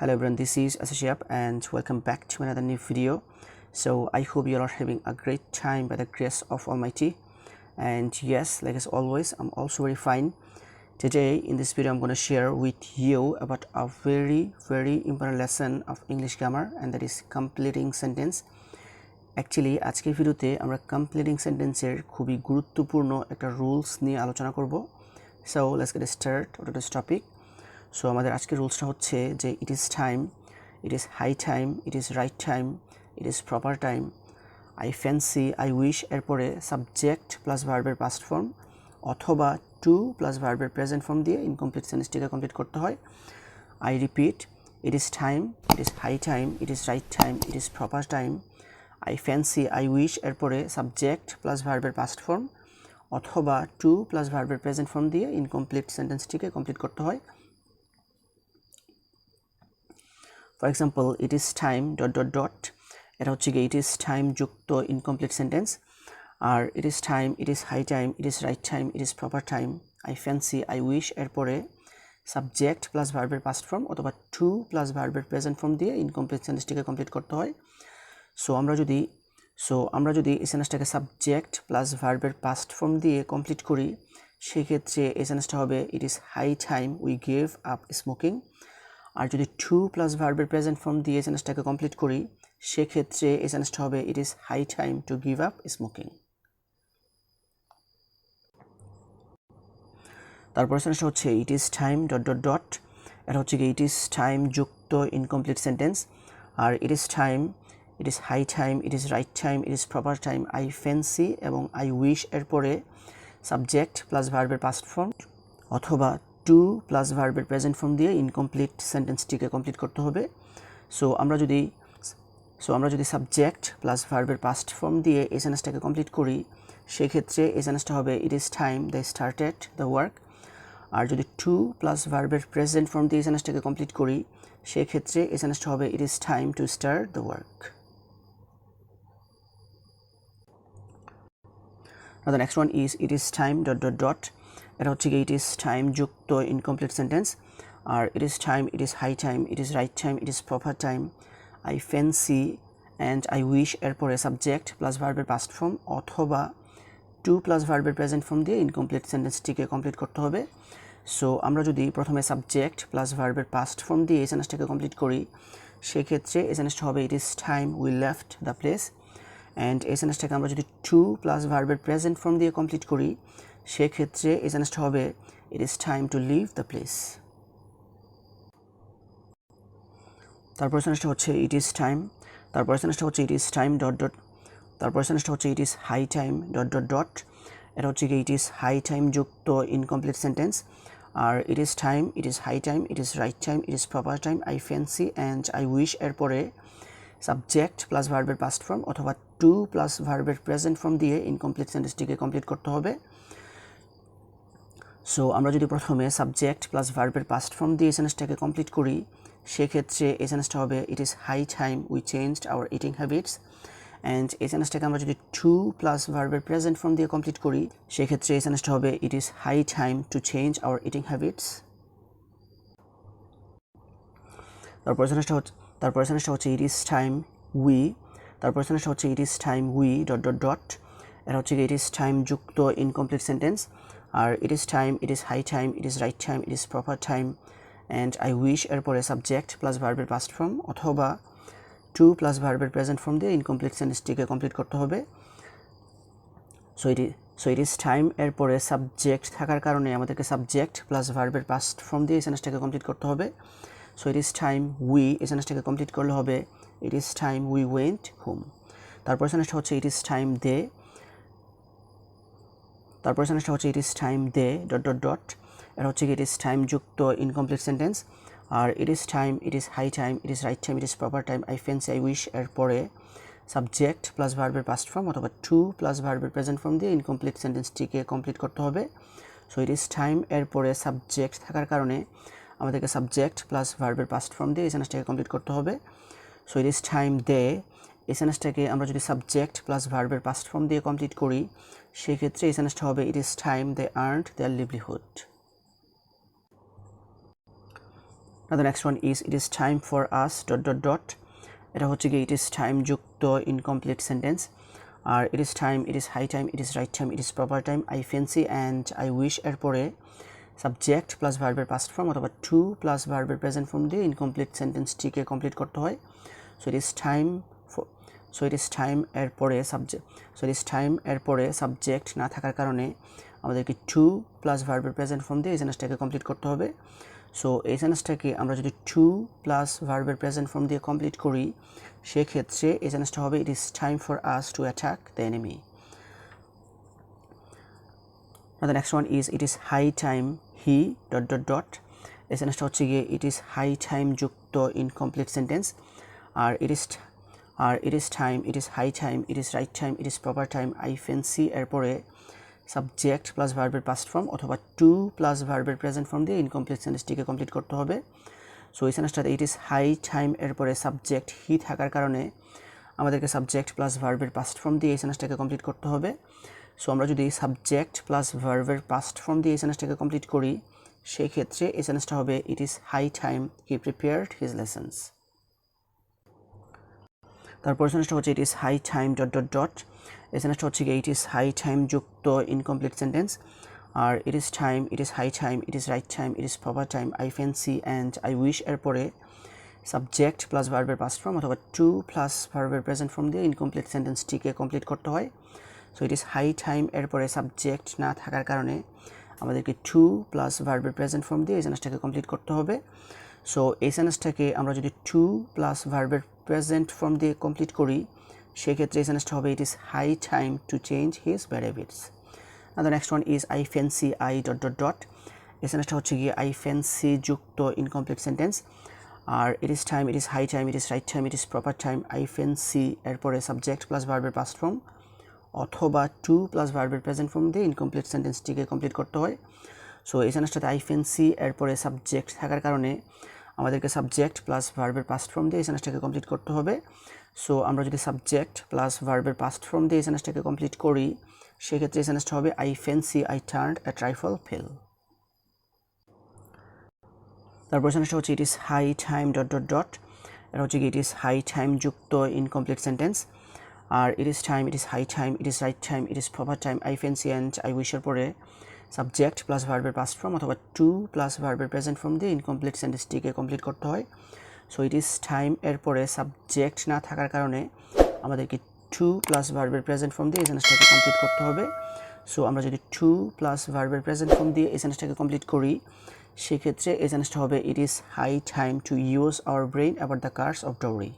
Hello everyone, this is Ashiap and welcome back to another new video. So I hope you all are having a great time by the grace of Almighty. And yes, like as always, I'm also very fine. Today in this video I'm going to share with you about a very important lesson of English grammar, and that is completing sentence. Actually আজকের ভিডিওতে আমরা completing sentence এর খুবই গুরুত্বপূর্ণ একটা rules নিয়ে আলোচনা করব. So let's get started with this topic. So আমাদের আজকের রুলসটা হচ্ছে যে it is time, it is high time, it is right time, it is proper time, I fancy, I wish এর পরে subject plus verb এর past form অথবা to plus verb এর present form দিয়ে incomplete sentence-টিকে কমপ্লিট করতে হয়. I repeat, it is time, it is high time, it is right time, it is proper time, I fancy, I wish এর পরে subject plus verb এর past form অথবা to plus verb এর present form দিয়ে incomplete sentence-টিকে complete করতে হয়. For example, it is time ... এটা হচ্ছে কি it is time যুক্ত incomplete sentence. R it is time, it is high time, it is right time, it is proper time, I fancy, I wish এর পরে subject plus verb এর past form অথবা to plus verb এর present form দিয়ে incomplete sentence-টিকে complete করতে হয়. So আমরা যদি এই সেন্টেন্সটাকে সাবজেক্ট প্লাস ভার্বের পাস্ট ফর্ম দিয়ে কমপ্লিট করি, সেক্ষেত্রে এই সেন্টেন্সটা হবে it is high time we gave up smoking. আর যদি টু প্লাস ভার্বের প্রেজেন্ট ফর্ম দিয়ে এই সেন্টেন্সটাকে কমপ্লিট করি, সেক্ষেত্রে এই সেন্টেন্সটা হবে it is high time to give up smoking. তারপর সেন্টেন্সটা হচ্ছে ইট ইজ টাইম ... এটা হচ্ছে কি ইট ইজ টাইম যুক্ত ইনকমপ্লিট সেন্টেন্স. আর it is time, it is high time, it is right time, it is proper time, I fancy এবং I wish এর পরে সাবজেক্ট প্লাস ভার্বের পাস্ট ফর্ম অথবা টু প্লাস ভার্বের প্রেজেন্ট ফর্ম দিয়ে incomplete সেন্টেন্সটিকে কমপ্লিট করতে হবে. সো আমরা যদি সাবজেক্ট প্লাস ভার্বের পাস্ট ফর্ম দিয়ে এই সেন্টেন্সটাকে কমপ্লিট করি, সেক্ষেত্রে এই সেন্টেন্সটা হবে it is time they started the work. আর যদি টু প্লাস ভার্বের প্রেজেন্ট ফর্ম দিয়ে এই সেন্টেন্সটাকে কমপ্লিট করি, সেক্ষেত্রে এই সেন্টেন্সটা হবে it is time to start the work. Now the next one is it is time ... এটা হচ্ছে কি it is time যুক্ত incomplete sentence. R it is time, it is high time, it is right time, it is proper time, I fancy and I wish এর পরে subject plus verb এর past form অথবা to plus verb এর present form দিয়ে incomplete sentence-টিকে complete করতে হবে. So আমরা যদি প্রথমে subject plus verb এর past form দিয়ে এই সেন্টেন্সটাকে কমপ্লিট করি, সেক্ষেত্রে এই সেন্টেন্সটা হবে it is time we left the place. And এই সেন্টেন্সটাকে আমরা যদি টু প্লাস ভার্বের প্রেজেন্ট ফর্ম দিয়ে কমপ্লিট করি, সেক্ষেত্রে এই সেন্টেন্সটা হবে it is time to leave the place. তারপর সেন্টেন্সটা হচ্ছে ইট ইজ টাইম, তারপর সেন্টেন্সটা হচ্ছে ইট ইজ টাইম ... তারপর সেন্টেন্সটা হচ্ছে ইট ইজ হাই টাইম ... এটা হচ্ছে কি ইট ইজ হাই টাইম যুক্ত ইনকমপ্লিট সেন্টেন্স. আর it is time, it is high time, it is right time, it is proper time, I fancy and I wish এর পরে সাবজেক্ট প্লাস ভার্বের past form অথবা to plus ভার্বের present form দিয়ে incomplete সেন্টেন্সটিকে complete করতে হবে. সো আমরা যদি প্রথমে সাবজেক্ট প্লাস ভার্বের পাস্ট ফর্ম দিয়ে এই সেন্টেন্সটাকে কমপ্লিট করি, সেক্ষেত্রে এই সেন্টেন্সটা হবে it is high time we changed our eating habits. And এই সেন্টেন্সটাকে আমরা যদি টু প্লাস ভার্বের প্রেজেন্ট ফর্ম দিয়ে কমপ্লিট করি, সেক্ষেত্রে এই সেন্টেন্সটা হবে it is high time to change our eating habits. তারপর সেন্টেন্সটা হচ্ছে ইট ইজ টাইম উই, তারপর সেন্টেন্সটা হচ্ছে ইট ইজ টাইম উই ... এটা হচ্ছে কি ইট ইজ টাইম যুক্ত ইনকমপ্লিট সেন্টেন্স. আর it is time, it is high time, it is right time, it is proper time and I wish এর পরে সাবজেক্ট প্লাস ভার্বের পাস্ট ফর্ম অথবা টু প্লাস ভার্বের প্রেজেন্ট ফর্ম দিয়ে incomplete সেন্টেন্সটিকে complete করতে হবে. সো ইট ইজ টাইম এর পরে সাবজেক্ট থাকার কারণে আমাদেরকে সাবজেক্ট প্লাস ভার্বের পাস্ট ফর্ম দিয়ে এই সেন্টেন্সটাকে কমপ্লিট করতে হবে. So it is time we এই সেন্টেন্সটাকে কমপ্লিট করলে হবে it is time we went home. তারপর সেন্টেন্সটা হচ্ছে ইট ইজ টাইম দে, তারপর সেন্টেন্সটা হচ্ছে ইট ইজ টাইম দে ... এটা হচ্ছে কি ইট ইজ টাইম যুক্ত ইনকমপ্লিট সেন্টেন্স. আর it is time, it is high time, it is right time, it is proper time, I fancy I wish এর পরে সাবজেক্ট প্লাস ভার্বের পাস্ট ফর্ম অথবা টু প্লাস ভার্বের প্রেজেন্ট ফর্ম দিয়ে incomplete সেন্টেন্সটিকে complete করতে হবে. সো ইট ইজ টাইম এর পরে সাবজেক্ট থাকার কারণে আমাদেরকে সাবজেক্ট প্লাস ভার্বের পাস্ট ফর্ম দিয়ে এই সেন্টেন্সটাকে কমপ্লিট করতে হবে. So it is time they এই সেন্টেন্সটাকে আমরা যদি সাবজেক্ট প্লাস ভার্বের পাস্ট ফর্ম দিয়ে কমপ্লিট করি, সেক্ষেত্রে এই সেন্টেন্সটা হবে it is time they earned their livelihood. Now the next one is it is time for us ... এটা হচ্ছে কি it is time যুক্ত incomplete sentence R it is time, it is high time, it is right time, it is proper time, I fancy and I wish এর পরে subject plus verb এর past form অথবা to plus verb এর present form দিয়ে incomplete sentence টিকে complete করতে হয় so it is time এর পরে subject না থাকার কারণে আমাদেরকে to plus verb এর present form দিয়ে এই সেন্টেন্সটাকে কমপ্লিট করতে হবে সো এই সেন্টেন্সটাকে আমরা যদি to plus verb এর present form দিয়ে কমপ্লিট করি সেই ক্ষেত্রে এই সেন্টেন্সটা হবে it is time for us to attack the enemy. Now the next one is it is high time he ... এই সেন্টেন্সটা হচ্ছে গিয়ে it is high time যুক্ত incomplete sentence R it is time, it is high time, it is right time, it is proper time, I fancy এর পরে subject plus verb এর past form অথবা to plus verb এর present form দিয়ে incomplete সেন্টেন্সটিকে complete করতে হবে so এই সেন্টেন্সটাতে it is high time এর পরে subject he থাকার কারণে আমাদেরকে subject plus verb এর past form দিয়ে এই সেন্টেন্সটাকে কমপ্লিট করতে হবে সো আমরা যদি subject plus verb এর past form দিয়ে এই সেন্টেন্সটাকে কমপ্লিট করি সেই ক্ষেত্রে এই সেন্টেন্সটা হবে it is high time he prepared his lessons. তারপর সেন্টেন্সটা হচ্ছে it is high time ... এই সেন্টেন্সটা হচ্ছে কি it is high time যুক্ত incomplete sentence R it is time, it is high time, it is right time, it is proper time, I fancy and I wish এর পরে subject plus verb এর past form অথবা to plus verb এর present form দিয়ে incomplete সেন্টেন্সটিকে complete করতে হয় so it is high time এর পরে subject না থাকার কারণে আমাদেরকে to plus verb এর present form দিয়ে এই সেন্টেন্সটাকে কমপ্লিট করতে হবে সো এই সেন্টেন্সটাকে আমরা যদি to plus verb এর present form দিয়ে কমপ্লিট করি সেই ক্ষেত্রে এই সেন্টেন্সটা হবে it is high time to change his bad habits. Now the next one is I fancy I ... এই সেন্টেন্সটা হচ্ছে গিয়ে I fancy যুক্ত incomplete sentence R it is time, it is high time, it is right time, it is proper time, I fancy এর পরে subject plus verb এর past form অথবা to plus verb এর present form দিয়ে incomplete সেন্টেন্সটিকে complete করতে হয় so এই সেন্টেন্সটাতে I fancy এর পরে subject থাকার কারণে আমাদেরকে subject plus verb এর past form দিয়ে এই সেন্টেন্সটাকে কমপ্লিট করতে হবে সো আমরা যদি subject plus verb এর past form দিয়ে এই সেন্টেন্সটাকে কমপ্লিট করি সেই ক্ষেত্রে এই সেন্টেন্সটা হবে I fancy I turned a trifle pale. তারপর সেন্টেন্সটা হচ্ছে it is high time ... এটা হচ্ছে কি it is high time যুক্ত incomplete sentence R it is time, it is high time, it is right time, it is proper time, I fancy and I wish এর পরে subject plus verb এর past form অথবা to plus verb এর present form দিয়ে incomplete সেন্টেন্সটিকে complete করতে হয় so it is time এর পরে subject না থাকার কারণে আমাদেরকে to plus verb এর present form দিয়ে এই সেন্টেন্সটাকে কমপ্লিট করতে হবে সো আমরা যদি to plus verb এর present form দিয়ে এই সেন্টেন্সটাকে কমপ্লিট করি সেই ক্ষেত্রে এই সেন্টেন্সটা হবে it is high time to use our brain about the curse of dowry.